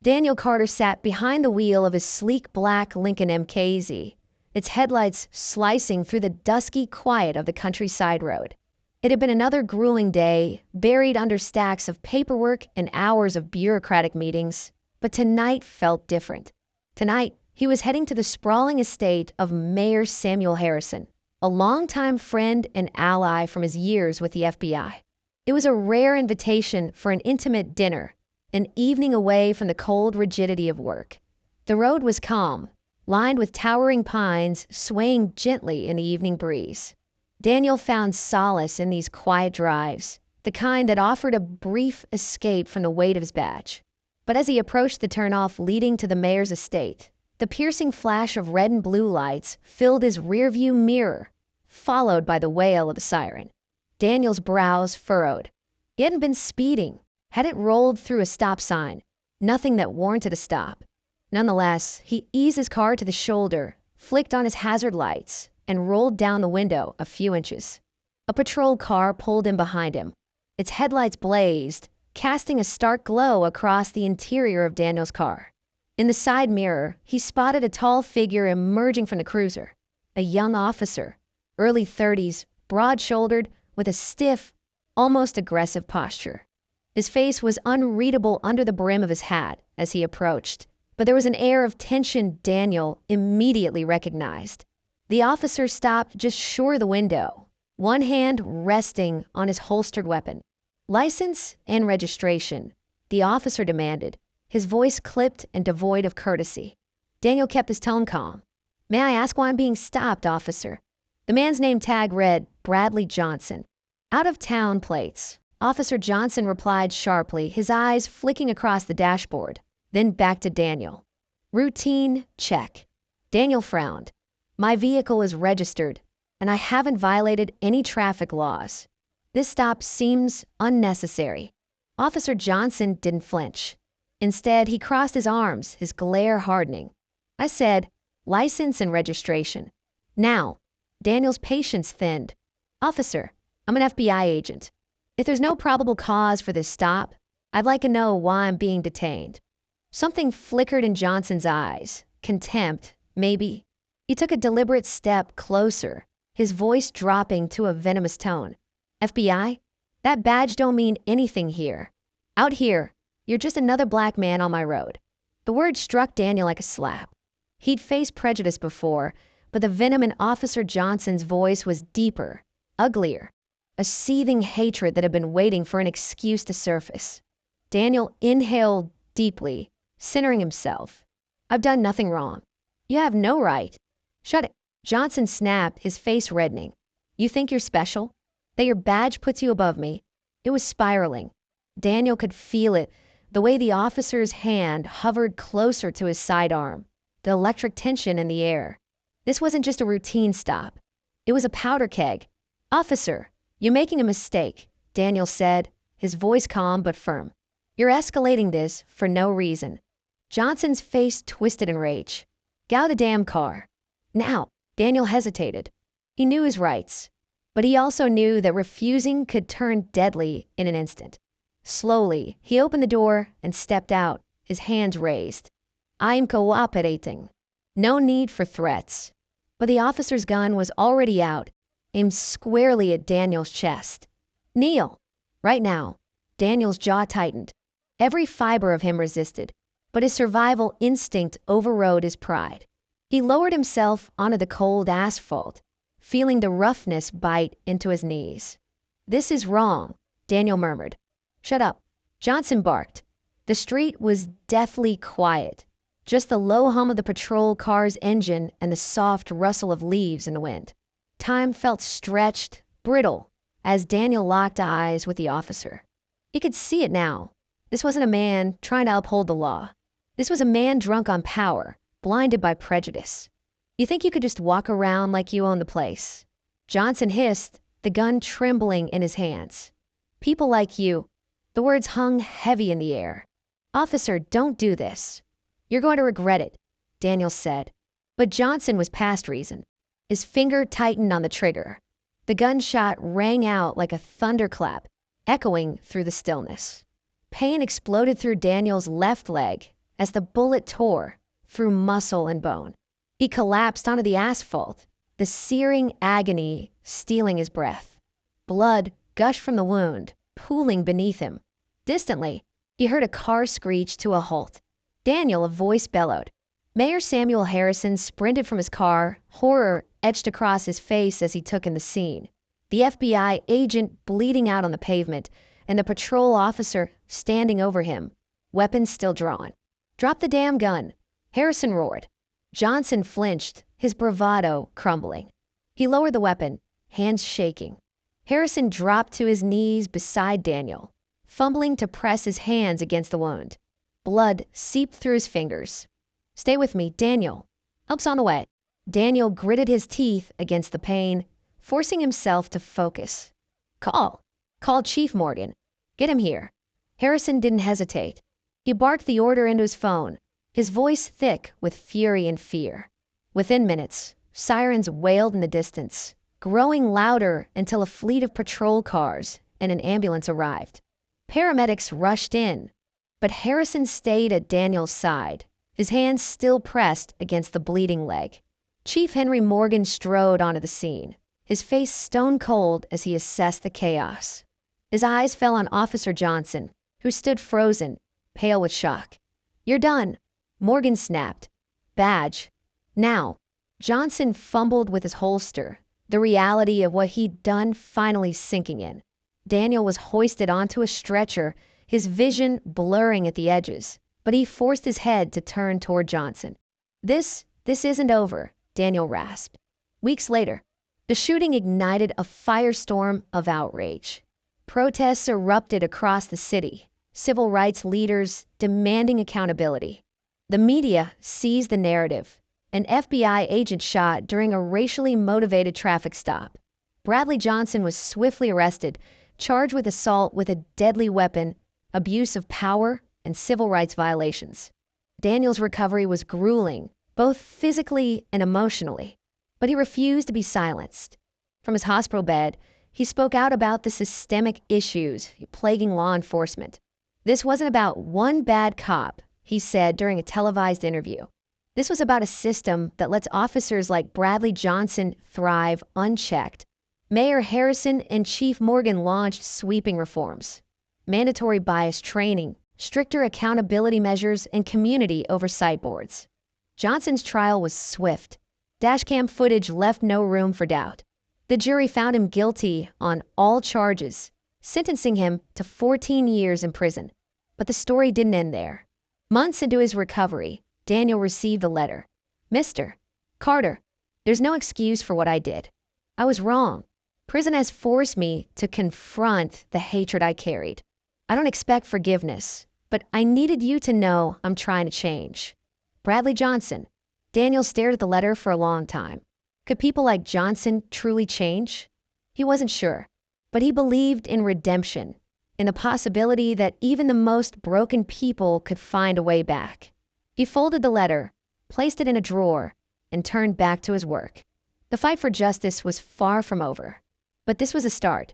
Daniel Carter sat behind the wheel of his sleek black Lincoln MKZ, its headlights slicing through the dusky quiet of the countryside road. It had been another grueling day, buried under stacks of paperwork and hours of bureaucratic meetings, but tonight felt different. Tonight, he was heading to the sprawling estate of Mayor Samuel Harrison, a longtime friend and ally from his years with the FBI. It was a rare invitation for an intimate dinner, an evening away from the cold rigidity of work. The road was calm, lined with towering pines swaying gently in the evening breeze. Daniel found solace in these quiet drives, the kind that offered a brief escape from the weight of his badge. But as he approached the turnoff leading to the mayor's estate, the piercing flash of red and blue lights filled his rearview mirror, followed by the wail of a siren. Daniel's brows furrowed. He hadn't been speeding, hadn't rolled through a stop sign, nothing that warranted a stop. Nonetheless, he eased his car to the shoulder, flicked on his hazard lights, and rolled down the window a few inches. A patrol car pulled in behind him. Its headlights blazed, casting a stark glow across the interior of Daniel's car. In the side mirror, he spotted a tall figure emerging from the cruiser. A young officer, early 30s, broad-shouldered, with a stiff, almost aggressive posture. His face was unreadable under the brim of his hat as he approached, but there was an air of tension Daniel immediately recognized. The officer stopped just short of the window, one hand resting on his holstered weapon. "License and registration," the officer demanded, his voice clipped and devoid of courtesy. Daniel kept his tone calm. "May I ask why I'm being stopped, officer?" The man's name tag read Bradley Johnson. "Out of town plates," Officer Johnson replied sharply, his eyes flicking across the dashboard, then back to Daniel. "Routine check." Daniel frowned. "My vehicle is registered, and I haven't violated any traffic laws. This stop seems unnecessary." Officer Johnson didn't flinch. Instead, he crossed his arms, his glare hardening. "I said, license and registration. Now." Daniel's patience thinned. "Officer, I'm an FBI agent. If there's no probable cause for this stop, I'd like to know why I'm being detained." Something flickered in Johnson's eyes. Contempt, maybe. He took a deliberate step closer, his voice dropping to a venomous tone. "FBI? That badge don't mean anything here. Out here, you're just another black man on my road." The word struck Daniel like a slap. He'd faced prejudice before, but the venom in Officer Johnson's voice was deeper, uglier, a seething hatred that had been waiting for an excuse to surface. Daniel inhaled deeply, centering himself. "I've done nothing wrong. You have no right." "Shut it." Johnson snapped, his face reddening. "You think you're special? That your badge puts you above me?" It was spiraling. Daniel could feel it, the way the officer's hand hovered closer to his sidearm, the electric tension in the air. This wasn't just a routine stop. It was a powder keg. "Officer, you're making a mistake," Daniel said, his voice calm but firm. "You're escalating this for no reason." Johnson's face twisted in rage. "Get out of the damn car. Now." Daniel hesitated. He knew his rights, but he also knew that refusing could turn deadly in an instant. Slowly, he opened the door and stepped out, his hands raised. "I'm cooperating. No need for threats." But the officer's gun was already out, aimed squarely at Daniel's chest. "Kneel." Right now. Daniel's jaw tightened. Every fiber of him resisted, but his survival instinct overrode his pride. He lowered himself onto the cold asphalt, feeling the roughness bite into his knees. "This is wrong," Daniel murmured. "Shut up." Johnson barked. The street was deathly quiet. Just the low hum of the patrol car's engine and the soft rustle of leaves in the wind. Time felt stretched, brittle, as Daniel locked eyes with the officer. He could see it now. This wasn't a man trying to uphold the law. This was a man drunk on power, blinded by prejudice. "You think you could just walk around like you own the place?" Johnson hissed, the gun trembling in his hands. "People like you." The words hung heavy in the air. "Officer, don't do this. You're going to regret it," Daniel said. But Johnson was past reason. His finger tightened on the trigger. The gunshot rang out like a thunderclap, echoing through the stillness. Pain exploded through Daniel's left leg as the bullet tore through muscle and bone. He collapsed onto the asphalt, the searing agony stealing his breath. Blood gushed from the wound, pooling beneath him. Distantly, he heard a car screech to a halt. "Daniel," a voice bellowed. Mayor Samuel Harrison sprinted from his car, horror etched across his face as he took in the scene. The FBI agent bleeding out on the pavement, and the patrol officer standing over him, weapons still drawn. "Drop the damn gun," Harrison roared. Johnson flinched, his bravado crumbling. He lowered the weapon, hands shaking. Harrison dropped to his knees beside Daniel, fumbling to press his hands against the wound. Blood seeped through his fingers. "Stay with me, Daniel. Help's on the way." Daniel gritted his teeth against the pain, forcing himself to focus. Call Chief Morgan. Get him here." Harrison didn't hesitate. He barked the order into his phone, his voice thick with fury and fear. Within minutes, sirens wailed in the distance, growing louder until a fleet of patrol cars and an ambulance arrived. Paramedics rushed in, but Harrison stayed at Daniel's side, his hands still pressed against the bleeding leg. Chief Henry Morgan strode onto the scene, his face stone cold as he assessed the chaos. His eyes fell on Officer Johnson, who stood frozen, pale with shock. "You're done," Morgan snapped. "Badge. Now." Johnson fumbled with his holster, the reality of what he'd done finally sinking in. Daniel was hoisted onto a stretcher, his vision blurring at the edges, but he forced his head to turn toward Johnson. This isn't over," Daniel rasped. Weeks later, the shooting ignited a firestorm of outrage. Protests erupted across the city, civil rights leaders demanding accountability. The media seized the narrative. An FBI agent shot during a racially motivated traffic stop. Bradley Johnson was swiftly arrested, charged with assault with a deadly weapon, abuse of power, and civil rights violations. Daniel's recovery was grueling, both physically and emotionally, but he refused to be silenced. From his hospital bed, he spoke out about the systemic issues plaguing law enforcement. "This wasn't about one bad cop," he said during a televised interview. "This was about a system that lets officers like Bradley Johnson thrive unchecked." Mayor Harrison and Chief Morgan launched sweeping reforms: mandatory bias training, stricter accountability measures, and community oversight boards. Johnson's trial was swift. Dashcam footage left no room for doubt. The jury found him guilty on all charges, sentencing him to 14 years in prison. But the story didn't end there. Months into his recovery, Daniel received a letter. "Mr. Carter, there's no excuse for what I did. I was wrong. Prison has forced me to confront the hatred I carried. I don't expect forgiveness, but I needed you to know I'm trying to change. Bradley Johnson." Daniel stared at the letter for a long time. Could people like Johnson truly change? He wasn't sure, but he believed in redemption, in the possibility that even the most broken people could find a way back. He folded the letter, placed it in a drawer, and turned back to his work. The fight for justice was far from over, but this was a start.